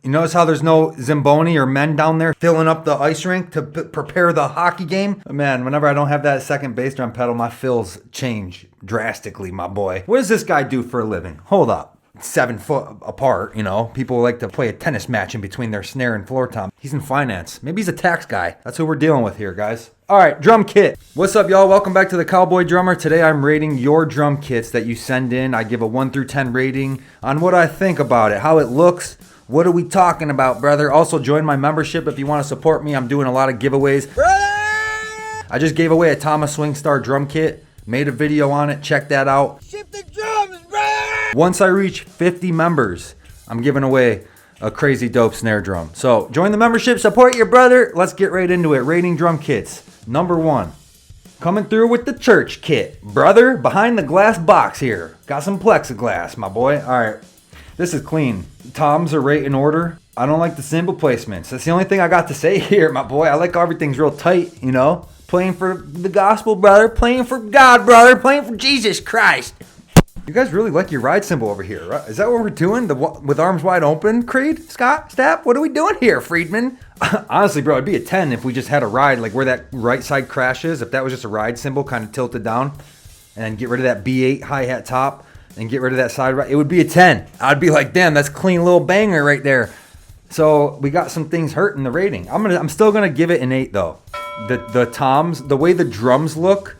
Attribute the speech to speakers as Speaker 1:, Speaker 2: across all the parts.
Speaker 1: You notice how there's no Zamboni or men down there filling up the ice rink to prepare the hockey game? Man, whenever I don't have that second bass drum pedal, my fills change drastically, my boy. What does this guy do for a living? Hold up. 7 foot apart, you know. People like to play a tennis match in between their snare and floor tom. He's in finance. Maybe he's a tax guy. That's who we're dealing with here, guys. All right, drum kit. What's up, y'all? Welcome back to the Cowboy Drummer. Today I'm rating your drum kits that you send in. I give a 1 through 10 rating on what I think about it, how it looks. What are we talking about, brother? Also, join my membership if you want to support me. I'm doing a lot of giveaways. Brother! I just gave away a Thomas Swing Star drum kit. Made a video on it. Check that out. Ship the drums, brother! Once I reach 50 members, I'm giving away a crazy dope snare drum. So join the membership, support your brother. Let's get right into it. Rating drum kits. Number 1. Coming through with the church kit. Brother, behind the glass box here. Got some plexiglass, my boy. All right. This is clean. Toms are right in order. I don't like the cymbal placements. That's the only thing I got to say here, my boy. I like how everything's real tight, you know? Playing for the gospel, brother. Playing for God, brother. Playing for Jesus Christ. You guys really like your ride cymbal over here, right? Is that what we're doing? With arms wide open, Creed? Scott? Stapp? What are we doing here, Friedman? Honestly, bro, it'd be a 10 if we just had a ride, like where that right side crashes. If that was just a ride cymbal kind of tilted down. And then get rid of that B8 hi-hat top. And get rid of that side ride. It would be a 10. I'd be like, damn, that's a clean little banger right there. So we got some things hurting the rating. I'm still gonna give it an 8 though. The toms, the way the drums look,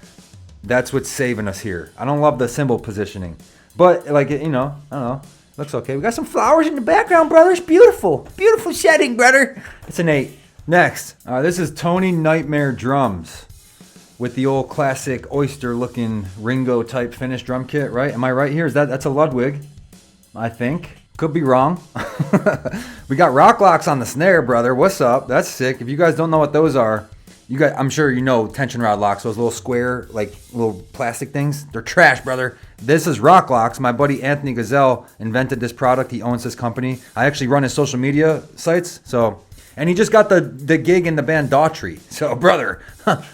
Speaker 1: that's what's saving us here. I don't love the cymbal positioning, but like, you know, I don't know, looks okay. We got some flowers in the background, brother. It's beautiful, beautiful setting, brother. It's an 8. Next, this is Tony Nightmare drums with the old classic oyster-looking Ringo type finish drum kit, right? Am I right here? That's a Ludwig, I think. Could be wrong. We got rock locks on the snare, brother. What's up? That's sick. If you guys don't know what those are, you guys, I'm sure you know tension rod locks, those little square, like little plastic things. They're trash, brother. This is rock locks. My buddy Anthony Gazelle invented this product. He owns this company. I actually run his social media sites. And he just got the gig in the band Daughtry. So, brother,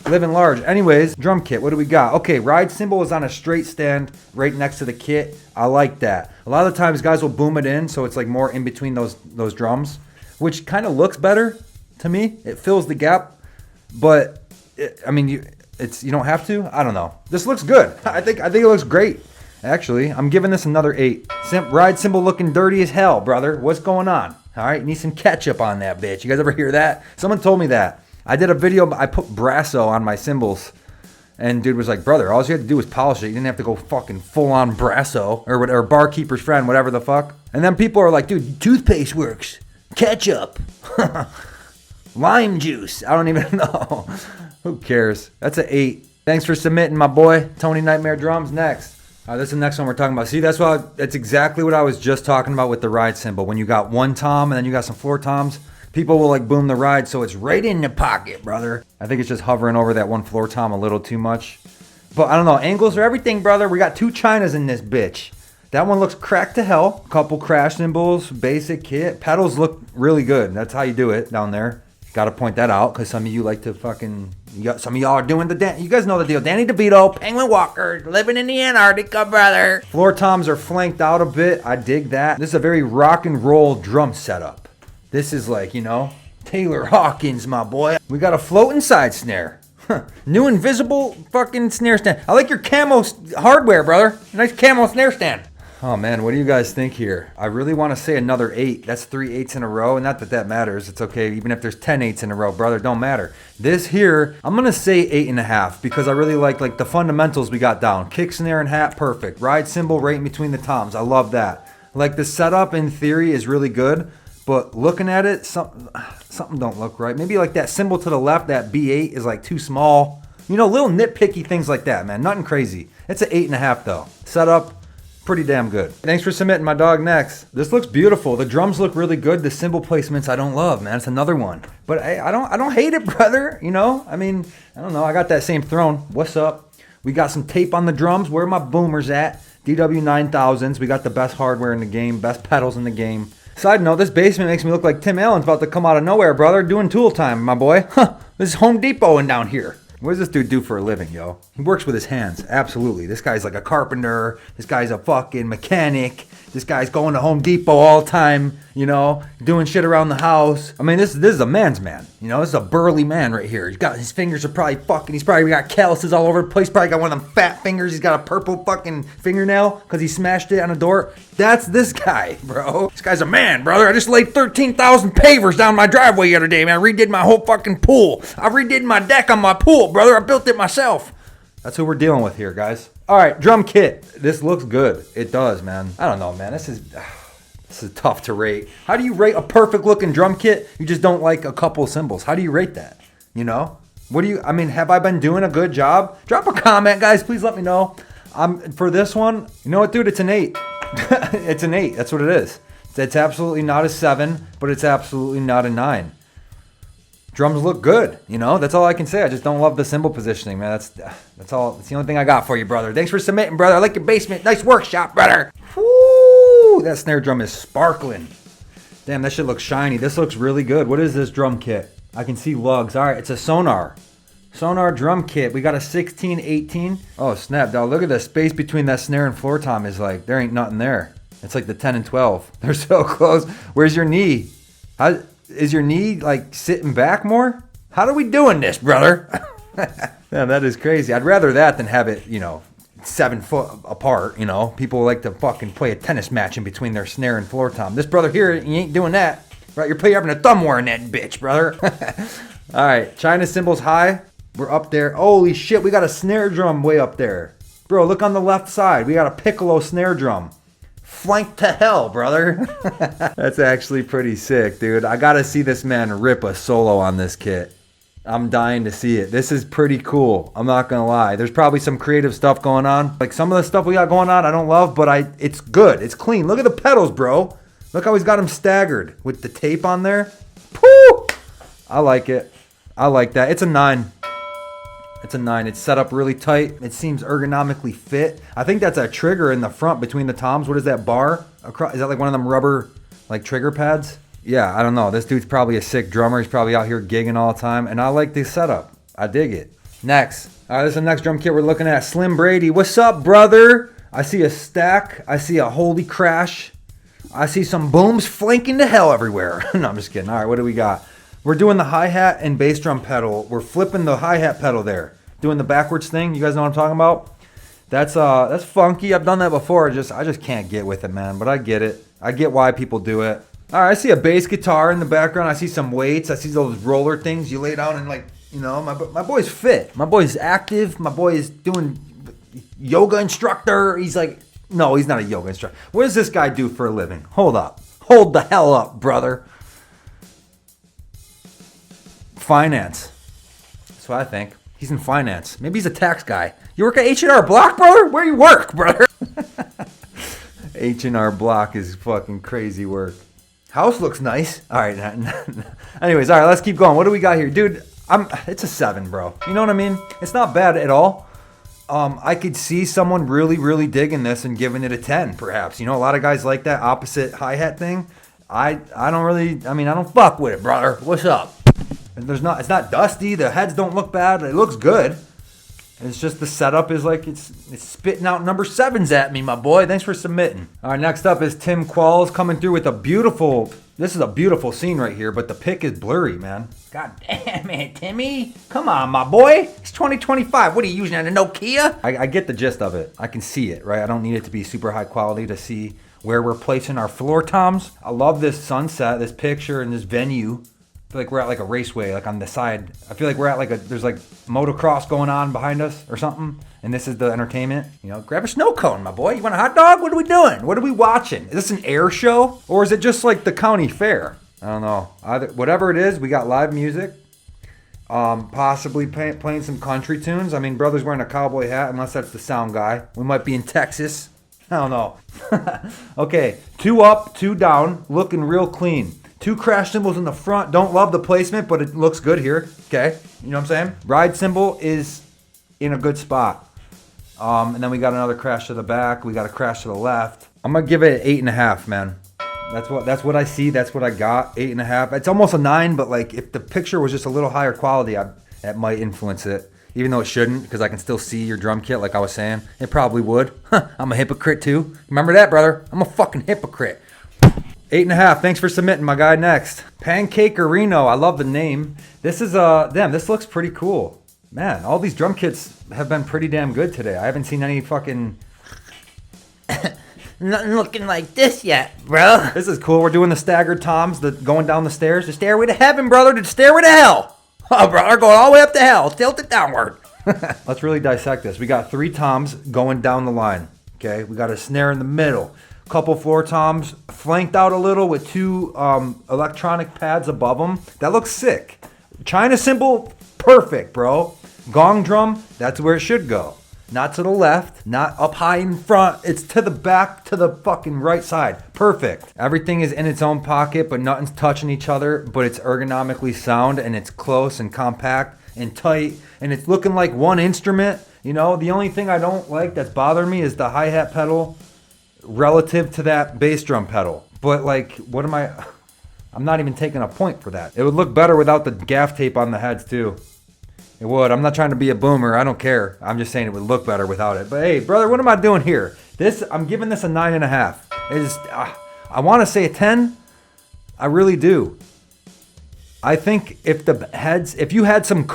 Speaker 1: living large. Anyways, drum kit, what do we got? Okay, ride cymbal is on a straight stand right next to the kit. I like that. A lot of the times guys will boom it in, so it's like more in between those drums, which kind of looks better to me. It fills the gap, but you don't have to. I don't know. This looks good. I think it looks great. Actually, I'm giving this another 8. Ride cymbal looking dirty as hell, brother. What's going on? All right, need some ketchup on that bitch. You guys ever hear that? Someone told me that. I did a video, I put Brasso on my cymbals, and dude was like, brother, all you had to do was polish it. You didn't have to go fucking full-on Brasso, or barkeeper's friend, whatever the fuck. And then people are like, dude, toothpaste works. Ketchup. Lime juice. I don't even know. Who cares? That's an 8. Thanks for submitting, my boy. Tony Nightmare Drums, next. This is the next one we're talking about. See, that's exactly what I was just talking about with the ride cymbal. When you got one tom and then you got some floor toms, people will like boom the ride, so it's right in the pocket, brother. I think it's just hovering over that one floor tom a little too much. But I don't know, angles are everything, brother. We got 2 Chinas in this bitch. That one looks cracked to hell. Couple crash cymbals, basic kit. Pedals look really good. That's how you do it down there. Got to point that out because some of you like to fucking... some of y'all are doing the dance. You guys know the deal. Danny DeVito, Penguin Walker, living in the Antarctica, brother. Floor toms are flanked out a bit. I dig that. This is a very rock and roll drum setup. This is like, you know, Taylor Hawkins, my boy. We got a floating side snare. New invisible fucking snare stand. I like your camo hardware, brother. Nice camo snare stand. Oh man, what do you guys think here? I really want to say another 8. That's 3 8s in a row, and not that that matters. It's okay, even if there's 10 8s in a row, brother, don't matter. This here, I'm gonna say 8.5 because I really like the fundamentals we got down. Kick, snare, and hat, perfect. Ride cymbal right in between the toms. I love that. Like the setup in theory is really good, but looking at it, something don't look right. Maybe like that cymbal to the left, that B8 is like too small. You know, little nitpicky things like that, man. Nothing crazy. It's an 8.5 though. Setup. Pretty damn good. Thanks for submitting, my dog. Next. This looks beautiful. The drums look really good. The cymbal placements I don't love, man. It's another one. But I don't hate it, brother. You know? I mean, I don't know. I got that same throne. What's up? We got some tape on the drums. Where are my boomers at? DW9000s. We got the best hardware in the game. Best pedals in the game. Side note, this basement makes me look like Tim Allen's about to come out of nowhere, brother. Doing tool time, my boy. Huh. This is Home Depot and down here. What does this dude do for a living, yo? He works with his hands, absolutely. This guy's like a carpenter. This guy's a fucking mechanic. This guy's going to Home Depot all the time. you know, doing shit around the house. I mean, this is a man's man. You know, this is a burly man right here. His fingers are probably fucking, he's probably got calluses all over the place. Probably got one of them fat fingers. He's got a purple fucking fingernail because he smashed it on a door. That's this guy, bro. This guy's a man, brother. I just laid 13,000 pavers down my driveway the other day, man. I redid my whole fucking pool. I redid my deck on my pool, brother. I built it myself. That's who we're dealing with here, guys. All right, drum kit. This looks good. It does, man. I don't know, man. This is tough to rate. How do you rate a perfect looking drum kit? You just don't like a couple cymbals. How do you rate that? You know? I mean, have I been doing a good job? Drop a comment, guys. Please let me know. For this one, you know what, dude? It's an 8. It's an 8. That's what it is. It's absolutely not a 7, but it's absolutely not a 9. Drums look good, you know? That's all I can say. I just don't love the cymbal positioning, man. That's all. That's the only thing I got for you, brother. Thanks for submitting, brother. I like your basement. Nice workshop, brother. Woo! That snare drum is sparkling. Damn, that shit looks shiny. This looks really good. What is this drum kit? I can see lugs. All right, it's a Sonar. Sonar drum kit. We got a 16, 18. Oh, snap, dog. Look at the space between that snare and floor tom is like, there ain't nothing there. It's like the 10 and 12. They're so close. Where's your knee? Is your knee like sitting back more? How are we doing this, brother? Man, that is crazy. I'd rather that than have it, you know, 7 foot apart, you know. People like to fucking play a tennis match in between their snare and floor tom. This brother here, he ain't doing that. Right, you're having a thumb war in that bitch, brother. All right, China cymbals high. We're up there. Holy shit, we got a snare drum way up there. Bro, look on the left side. We got a piccolo snare drum. Flank to hell, brother. That's actually pretty sick, dude. I gotta see this man rip a solo on this kit. I'm dying to see it. This is pretty cool. I'm not gonna lie. There's probably some creative stuff going on. Like some of the stuff we got going on, I don't love, but it's good. It's clean. Look at the pedals, bro. Look how he's got them staggered with the tape on there. Woo! I like it. I like that. It's a 9. It's a 9. It's set up really tight. It seems ergonomically fit. I think that's a trigger in the front between the toms. What is that bar? Is that like one of them rubber like trigger pads? Yeah, I don't know. This dude's probably a sick drummer. He's probably out here gigging all the time. And I like this setup. I dig it. Next. All right, this is the next drum kit we're looking at. Slim Brady. What's up, brother? I see a stack. I see a holy crash. I see some booms flanking to hell everywhere. No, I'm just kidding. All right, what do we got? We're doing the hi-hat and bass drum pedal. We're flipping the hi-hat pedal there. Doing the backwards thing. You guys know what I'm talking about? That's funky. I've done that before. I just can't get with it, man. But I get it. I get why people do it. All right, I see a bass guitar in the background. I see some weights. I see those roller things you lay down and like, you know, my boy's fit. My boy's active. My boy is doing yoga instructor. He's like, no, he's not a yoga instructor. What does this guy do for a living? Hold up. Hold the hell up, brother. Finance. That's what I think. He's in finance. Maybe he's a tax guy. You work at H&R Block, brother? Where you work, brother? H&R Block is fucking crazy work. House looks nice. All right. Anyways, all right, let's keep going. What do we got here? Dude, it's a 7, bro. You know what I mean? It's not bad at all. I could see someone really, really digging this and giving it a 10, perhaps. You know, a lot of guys like that opposite hi-hat thing. I don't fuck with it, brother. What's up? It's not dusty. The heads don't look bad. It looks good. It's just the setup is like it's spitting out number 7s at me, my boy. Thanks for submitting. All right, next up is Tim Qualls coming through with this is a beautiful scene right here, but the pic is blurry, man. God damn it, Timmy. Come on, my boy. It's 2025. What are you using on a Nokia? I get the gist of it. I can see it, right? I don't need it to be super high quality to see where we're placing our floor toms. I love this sunset, this picture, and this venue. I feel like we're at like a raceway, like on the side. I feel like we're at there's like motocross going on behind us or something. And this is the entertainment. You know, grab a snow cone, my boy. You want a hot dog? What are we doing? What are we watching? Is this an air show? Or is it just like the county fair? I don't know. Whatever it is, we got live music. Possibly playing some country tunes. I mean, brother's wearing a cowboy hat, unless that's the sound guy. We might be in Texas. I don't know. Okay, 2 up, 2 down. Looking real clean. 2 crash cymbals in the front. Don't love the placement, but it looks good here. Okay, you know what I'm saying? Ride cymbal is in a good spot. And then we got another crash to the back. We got a crash to the left. I'm gonna give it an 8.5, man. That's what I see. That's what I got. 8.5. It's almost a 9, but like if the picture was just a little higher quality, that might influence it. Even though it shouldn't, because I can still see your drum kit, like I was saying. It probably would. I'm a hypocrite too. Remember that, brother? I'm a fucking hypocrite. 8.5. Thanks for submitting, my guy. Next, pancakerino. I love the name. This is damn. This looks pretty cool, man. All these drum kits have been pretty damn good today. I haven't seen any fucking
Speaker 2: nothing looking like this yet, bro.
Speaker 1: This is cool. We're doing the staggered toms, the going down the stairs. The stairway to heaven, brother. The stairway to hell. Oh, brother, going all the way up to hell. Tilt it downward. Let's really dissect this. We got 3 toms going down the line. Okay, we got a snare in the middle. Couple floor toms flanked out a little with 2 electronic pads above them. That looks sick. China cymbal, perfect, bro. Gong drum, that's where it should go. Not to the left, not up high in front. It's to the back, to the fucking right side. Perfect. Everything is in its own pocket, but nothing's touching each other. But it's ergonomically sound, and it's close and compact and tight. And it's looking like one instrument. You know, the only thing I don't like that's bothering me is the hi-hat pedal relative to that bass drum pedal. But like, what am I... I'm not even taking a point for that. It would look better without the gaff tape on the heads too. It would. I'm not trying to be a boomer. I don't care. I'm just saying it would look better without it. But hey, brother, what am I doing here? I'm giving this a 9.5. I want to say a 10. I really do. I think if you had some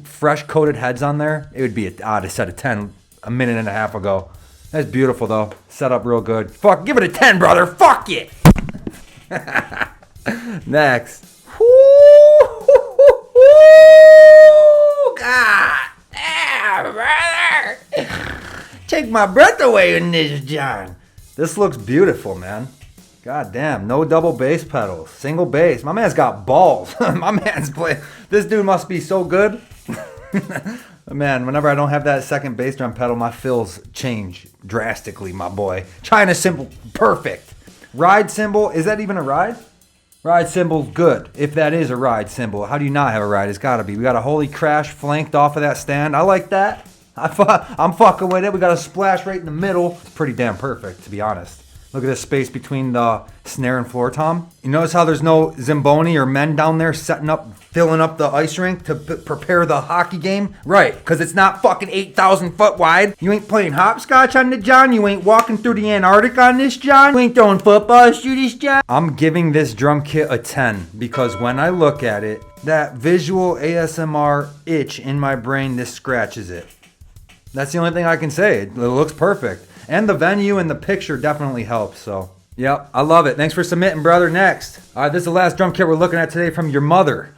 Speaker 1: fresh coated heads on there, it would be I'd have said a 10 a minute and a half ago. That's beautiful though. Set up real good. Fuck, give it a 10, brother. Fuck it. Next.
Speaker 2: God damn, brother. Take my breath away in this, John.
Speaker 1: This looks beautiful, man. God damn, no double bass pedals. Single bass. My man's got balls. My man's playing. This dude must be so good. Man, whenever I don't have that second bass drum pedal, my fills change drastically, my boy. China cymbal, perfect. Ride cymbal, is that even a ride? Ride cymbal, good. If that is a ride cymbal, how do you not have a ride? It's got to be. We got a holy crash flanked off of that stand. I like that. I'm fucking with it. We got a splash right in the middle. It's pretty damn perfect, to be honest. Look at this space between the snare and floor tom. You notice how there's no Zamboni or men down there filling up the ice rink to prepare the hockey game? Right, because it's not fucking 8,000 foot wide. You ain't playing hopscotch on the John. You ain't walking through the Antarctic on this John. You ain't throwing footballs through this John. I'm giving this drum kit a 10 because when I look at it, that visual ASMR itch in my brain, this scratches it. That's the only thing I can say. It looks perfect. And the venue and the picture definitely helps, so. Yep, I love it. Thanks for submitting, brother. Next. All right, this is the last drum kit we're looking at today from Yourmother.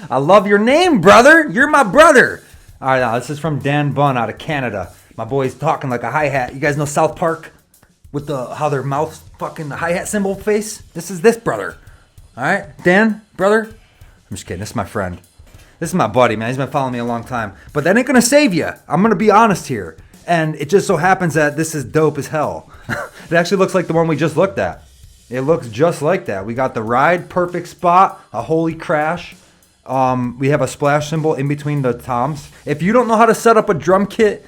Speaker 1: I love your name, brother. You're my brother. All right, now this is from Dan Bunn out of Canada. My boy's talking like a hi-hat. You guys know South Park? With how their mouths fucking the hi-hat symbol face? This is this brother. All right, Dan, brother. I'm just kidding. This is my friend. This is my buddy, man. He's been following me a long time. But that ain't going to save you. I'm going to be honest here. And it just so happens that this is dope as hell. It actually looks like the one we just looked at. It looks just like that. We got the ride, perfect spot, a holy crash. We have a splash cymbal in between the toms. If you don't know how to set up a drum kit,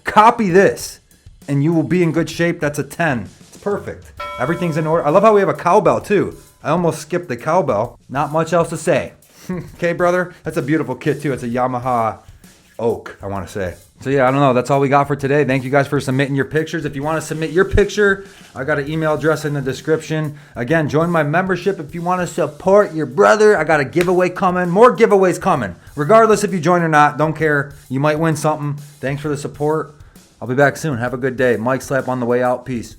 Speaker 1: copy this and you will be in good shape. That's a 10. It's perfect. Everything's in order. I love how we have a cowbell too. I almost skipped the cowbell. Not much else to say. Okay, brother? That's a beautiful kit too. It's a Yamaha oak, I want to say. So yeah, I don't know. That's all we got for today. Thank you guys for submitting your pictures. If you want to submit your picture, I got an email address in the description. Again, join my membership if you want to support your brother. I got a giveaway coming. More giveaways coming. Regardless if you join or not, don't care. You might win something. Thanks for the support. I'll be back soon. Have a good day. Mike Slap on the way out. Peace.